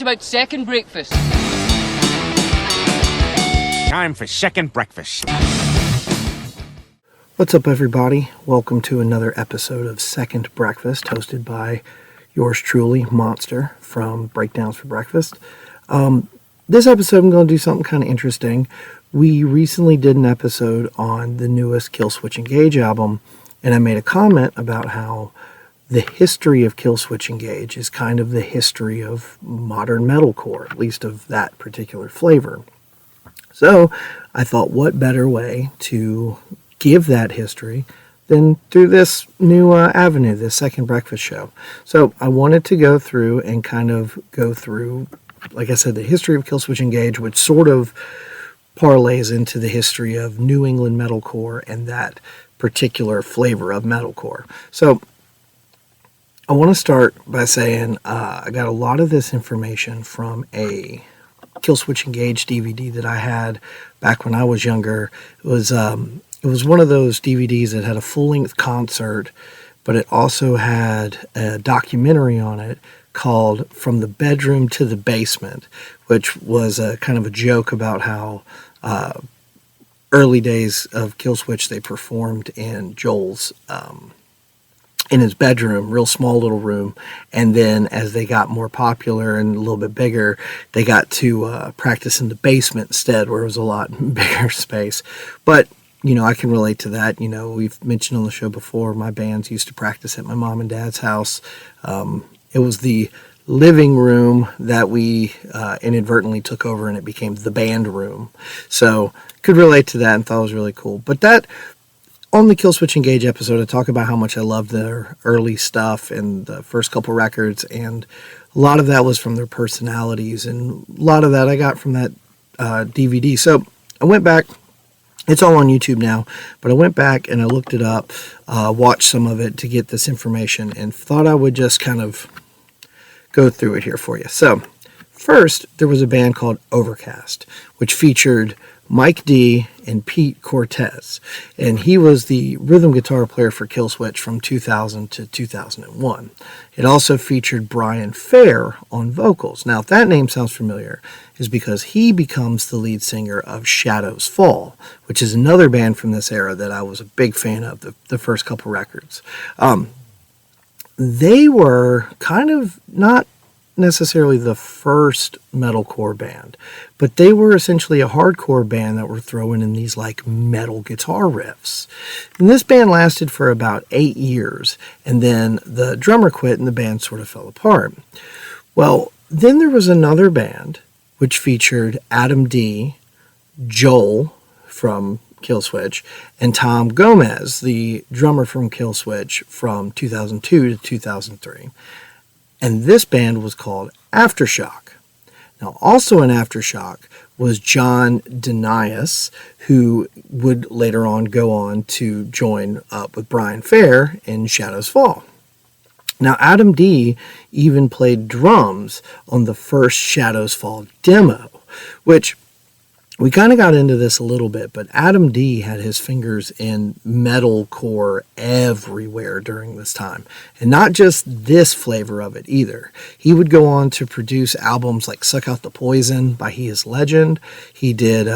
about second breakfast. Time for second breakfast. What's up, everybody? Welcome to another episode of Second Breakfast, hosted by yours truly, Monster, from Breakdowns for Breakfast. This episode, I'm going to do something kind of interesting. We recently did an episode on the newest Killswitch Engage album, and I made a comment about how the history of Killswitch Engage is kind of the history of modern metalcore, at least of that particular flavor. So I thought, what better way to give that history than through this new avenue, this Second Breakfast show. So I wanted to go through and kind of go through, like I said, the history of Killswitch Engage, which sort of parlays into the history of New England Metalcore and that particular flavor of metalcore. So I want to start by saying I got a lot of this information from a Killswitch Engage DVD that I had back when I was younger. It was one of those DVDs that had a full-length concert, but it also had a documentary on it called From the Bedroom to the Basement, which was a kind of a joke about how early days of Killswitch, they performed in Joel's in his bedroom, real small little room, and then as they got more popular and a little bit bigger, they got to practice in the basement instead, where it was a lot bigger space. But you know, I can relate to that. You know, we've mentioned on the show before, my bands used to practice at my mom and dad's house. It was the living room that we inadvertently took over, and it became the band room. So could relate to that and thought it was really cool. But that, on the Killswitch Engage episode, I talk about how much I loved their early stuff and the first couple records, and a lot of that was from their personalities, and a lot of that I got from that DVD. So I went back. It's all on YouTube now, but I went back and I looked it up, watched some of it to get this information, and thought I would just kind of go through it here for you. So, first, there was a band called Overcast, which featured Mike D and Pete Cortez, and he was the rhythm guitar player for Killswitch from 2000 to 2001. It also featured Brian Fair on vocals. Now, if that name sounds familiar, is because he becomes the lead singer of Shadows Fall, which is another band from this era that I was a big fan of, the first couple records. They were kind of not necessarily the first metalcore band, but they were essentially a hardcore band that were throwing in these like metal guitar riffs. And this band lasted for about 8 years, and then the drummer quit and the band sort of fell apart. Well, then there was another band which featured Adam D, Joel from Killswitch, and Tom Gomez, the drummer from Killswitch from 2002 to 2003. And this band was called Aftershock. Now, also in Aftershock was John Denius, who would later on go on to join up with Brian Fair in Shadows Fall. Now, Adam D even played drums on the first Shadows Fall demo, which we kind of got into this a little bit, but Adam D had his fingers in metalcore everywhere during this time. And not just this flavor of it either. He would go on to produce albums like Suck Out the Poison by He Is Legend. He did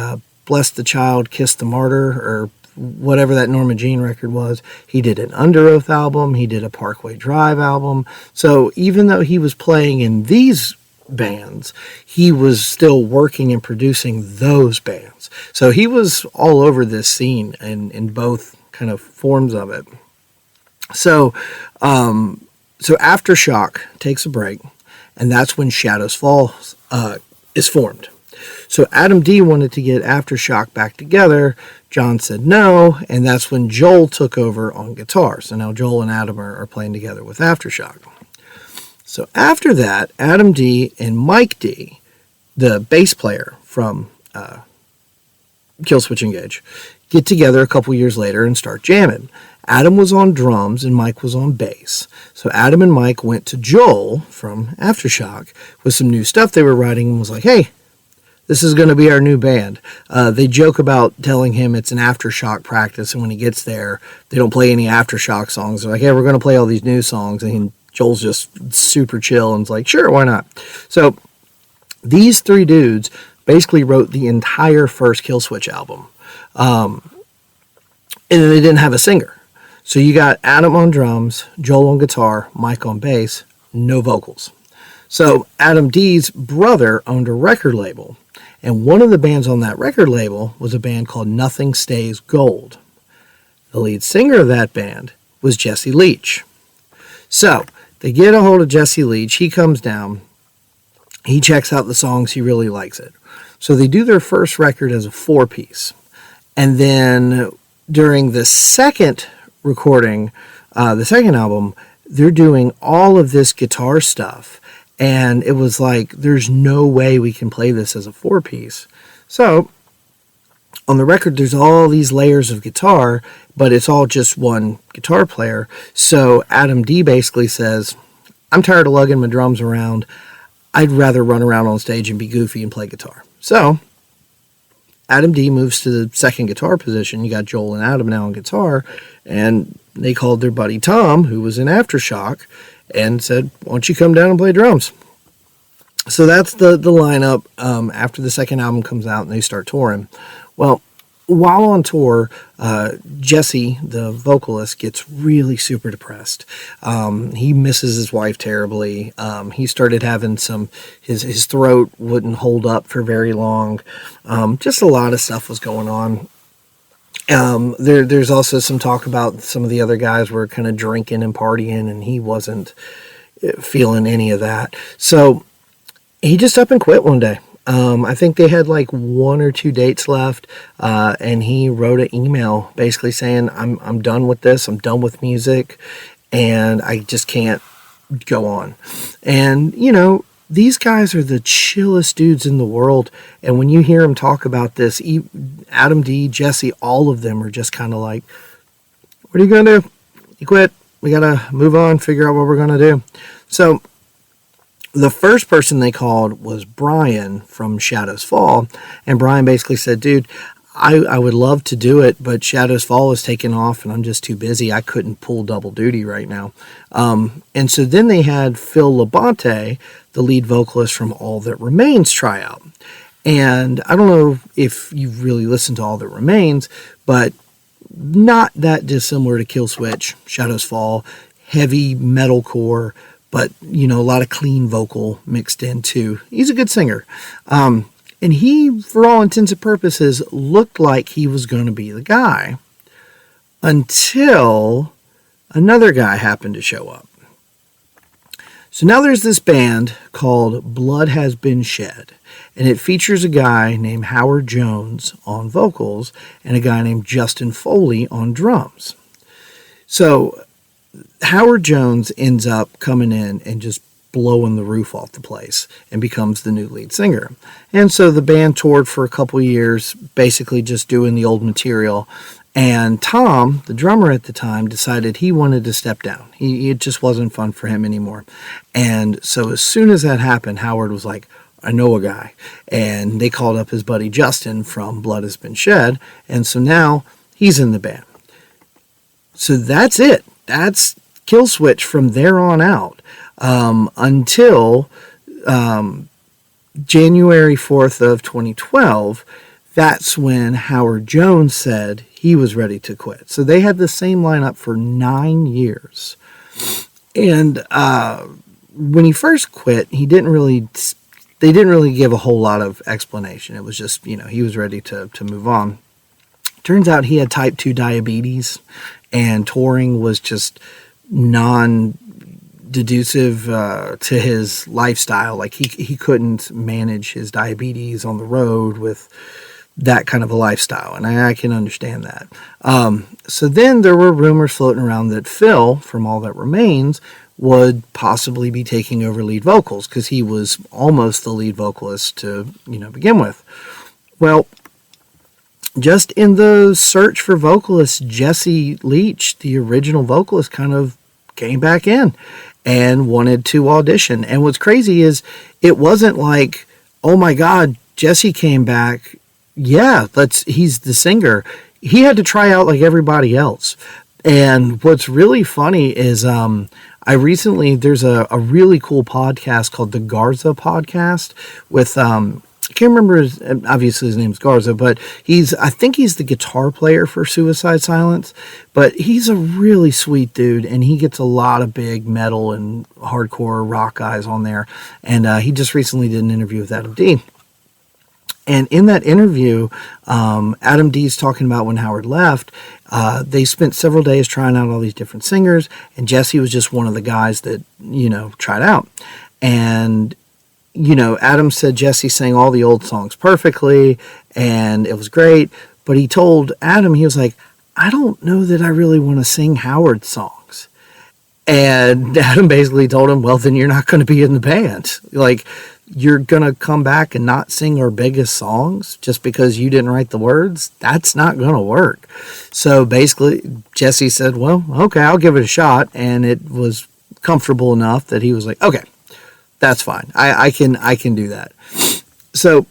Bless the Child, Kiss the Martyr, or whatever that Norma Jean record was. He did an Under Oath album. He did a Parkway Drive album. So even though he was playing in these bands, he was still working and producing those bands. So he was all over this scene in both kind of forms of it. So Aftershock takes a break, and that's when Shadows Fall is formed. So Adam D wanted to get Aftershock back together. John said no, and that's when Joel took over on guitar. So now Joel and Adam are playing together with Aftershock. So after that, Adam D and Mike D, the bass player from Killswitch Engage, get together a couple years later and start jamming. Adam was on drums and Mike was on bass. So Adam and Mike went to Joel from Aftershock with some new stuff they were writing and was like, hey, this is going to be our new band. They joke about telling him it's an Aftershock practice, and when he gets there, they don't play any Aftershock songs. They're like, hey, we're going to play all these new songs. And Joel's just super chill and is like, sure, why not? So These three dudes basically wrote the entire first Killswitch album. And they didn't have a singer. So you got Adam on drums, Joel on guitar, Mike on bass, no vocals. So Adam D's brother owned a record label, and one of the bands on that record label was a band called Nothing Stays Gold. The lead singer of that band was Jesse Leach. So they get a hold of Jesse Leach. He comes down. He checks out the songs. He really likes it. So they do their first record as a 4-piece. And then during the second recording, the second album, they're doing all of this guitar stuff. And it was like, there's no way we can play this as a 4-piece. So on the record, there's all these layers of guitar, but it's all just one guitar player. So Adam D basically says, I'm tired of lugging my drums around. I'd rather run around on stage and be goofy and play guitar. So Adam D moves to the second guitar position. You got Joel and Adam now on guitar, and they called their buddy Tom, who was in Aftershock, and said, why don't you come down and play drums? So that's the lineup after the second album comes out and they start touring. Well, while on tour, Jesse, the vocalist, gets really super depressed. He misses his wife terribly. He started having his throat wouldn't hold up for very long. Just a lot of stuff was going on. There's also some talk about some of the other guys were kind of drinking and partying, and he wasn't feeling any of that. So he just up and quit one day. I think they had like 1 or 2 dates left, and he wrote an email basically saying, I'm done with this. I'm done with music, and I just can't go on. And, you know, these guys are the chillest dudes in the world, and when you hear them talk about this, Adam D, Jesse, all of them are just kind of like, what are you going to do? You quit. We got to move on, figure out what we're going to do. So the first person they called was Brian from Shadows Fall, and Brian basically said, dude, I would love to do it, but Shadows Fall is taking off, and I'm just too busy. I couldn't pull double duty right now. And so then they had Phil Labonte, the lead vocalist from All That Remains, try out. And I don't know if you've really listened to All That Remains, but not that dissimilar to Killswitch, Shadows Fall, heavy metalcore, but, you know, a lot of clean vocal mixed in too. He's a good singer. And he, for all intents and purposes, looked like he was going to be the guy until another guy happened to show up. So now there's this band called Blood Has Been Shed, and it features a guy named Howard Jones on vocals and a guy named Justin Foley on drums. So Howard Jones ends up coming in and just blowing the roof off the place and becomes the new lead singer. And so the band toured for a couple years, basically just doing the old material. And Tom, the drummer at the time, decided he wanted to step down. It just wasn't fun for him anymore. And so as soon as that happened, Howard was like, I know a guy. And they called up his buddy Justin from Blood Has Been Shed. And so now he's in the band. So that's it. That's Killswitch from there on out. Until January 4th of 2012, that's when Howard Jones said he was ready to quit. So they had the same lineup for 9 years. And when he first quit, they didn't really give a whole lot of explanation. It was just, you know, he was ready to move on. Turns out he had type 2 diabetes, and touring was just non-deducive to his lifestyle. Like he couldn't manage his diabetes on the road with that kind of a lifestyle, and I can understand that. So then there were rumors floating around that Phil from All That Remains would possibly be taking over lead vocals, because he was almost the lead vocalist to, you know, begin with. Well, just in the search for vocalists, Jesse Leach, the original vocalist, kind of came back in and wanted to audition. And what's crazy is it wasn't like, oh my God, Jesse came back. Yeah, he's the singer. He had to try out like everybody else. And what's really funny is There's a really cool podcast called the Garza podcast with, I can't remember obviously his name's Garza, but I think he's the guitar player for Suicide Silence, but he's a really sweet dude, and he gets a lot of big metal and hardcore rock guys on there, and he just recently did an interview with Adam D. And in that interview, Adam D's talking about when Howard left, they spent several days trying out all these different singers, and Jesse was just one of the guys that, tried out. And, Adam said Jesse sang all the old songs perfectly, and it was great. But he told Adam, he was like, I don't know that I really want to sing Howard's songs. And Adam basically told him, well, then you're not going to be in the band. Like, you're going to come back and not sing our biggest songs just because you didn't write the words? That's not going to work. So basically, Jesse said, well, okay, I'll give it a shot. And it was comfortable enough that he was like, okay, that's fine. I can do that. So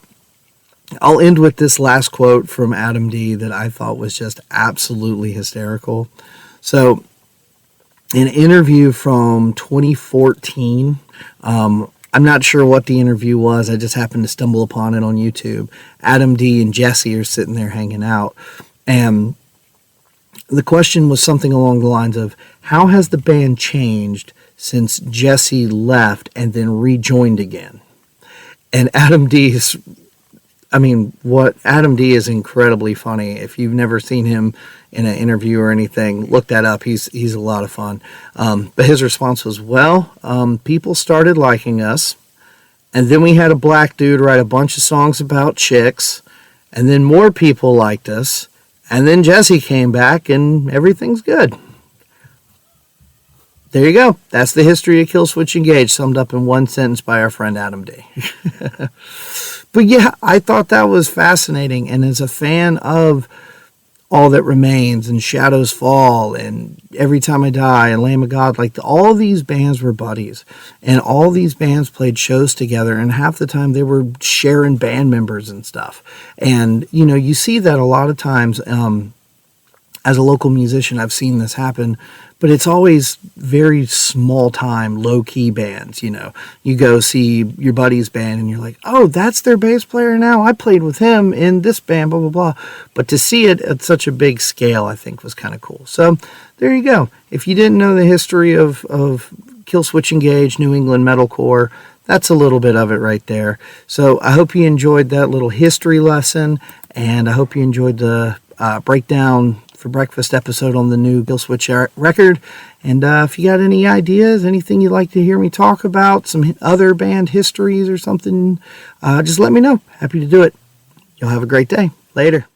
I'll end with this last quote from Adam D that I thought was just absolutely hysterical. So an interview from 2014, I'm not sure what the interview was. I just happened to stumble upon it on YouTube. Adam D and Jesse are sitting there hanging out. And the question was something along the lines of, how has the band changed since Jesse left and then rejoined again? And Adam D is incredibly funny. If you've never seen him in an interview or anything, look that up. He's a lot of fun. But his response was, people started liking us, and then we had a black dude write a bunch of songs about chicks, and then more people liked us, and then Jesse came back, and everything's good. There you go. That's the history of Killswitch Engage, summed up in one sentence by our friend Adam D. But yeah, I thought that was fascinating. And as a fan of All That Remains and Shadows Fall and Every Time I Die and Lamb of God, all these bands were buddies. And all these bands played shows together. And half the time they were sharing band members and stuff. And, you see that a lot of times. As a local musician, I've seen this happen, but it's always very small time, low key bands. You go see your buddy's band and you're like, oh, that's their bass player now. I played with him in this band, blah, blah, blah. But to see it at such a big scale, I think was kind of cool. So there you go. If you didn't know the history of Killswitch Engage, New England Metalcore, that's a little bit of it right there. So I hope you enjoyed that little history lesson, and I hope you enjoyed the breakdown for breakfast episode on the new Killswitch record. And if you got any ideas, anything you'd like to hear me talk about, some other band histories or something, just let me know. Happy to do it. You'll have a great day. Later.